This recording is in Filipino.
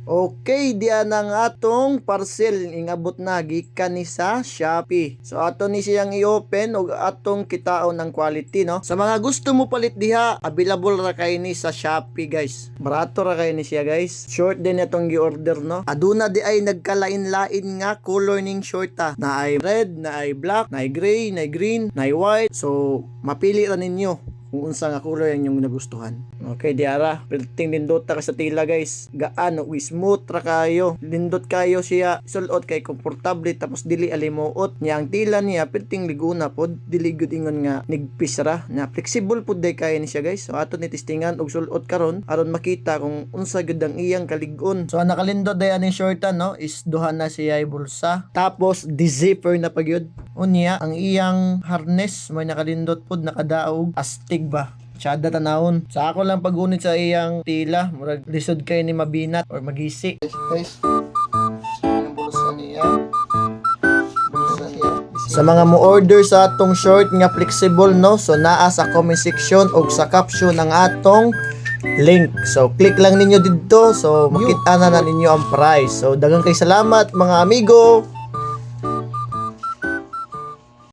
Okay, diyan ang atong parcel ingabot na gikan ni sa Shopee. So ato ni siyang i-open ug atong kitaon ng quality, no. Sa mga gusto mo palit diha, available ra kay ni sa Shopee, guys. Barato ra kay ni siya, guys. Short din atong gi-order, no. Aduna di ay nagkalain-lain nga color ning short ta. Na ay red, na ay black, na ay gray, na ay green, na ay white. So mapili ra ninyo kung unsa nga color ang inyong nagustuhan. Okay, diara, perting lindot ta ka sa tila, guys. Gaan ug smooth ra kayo. Lindot kayo siya, sulot kay komportable tapos dili alimuot. Nya ang tila niya perting liguna pod, dili gud ingon nga nigpis ra. Na flexible pod day kay ni siya, guys. So ato ni testingan og sulot karon aron makita kung unsa gud ang iyang kalig-on. So ang nakalindot day ani shortan, no, is duha na siya bulsa. Tapos di-zipper na pagyud. Unya ang iyang harness may nakalindot pod nakadaog astig ba. Tsada tanawon. Sa ako lang pagunit sa iyang tila, murag lisod kay ni mabinat or magisi. Guys, ang bulsa niya. Sa mga mo order sa atong short nga flexible, no, so naa sa comment section o sa caption ang atong link. So click lang ninyo dito, so makita na ninyo ang price. So daghang kay salamat mga amigo.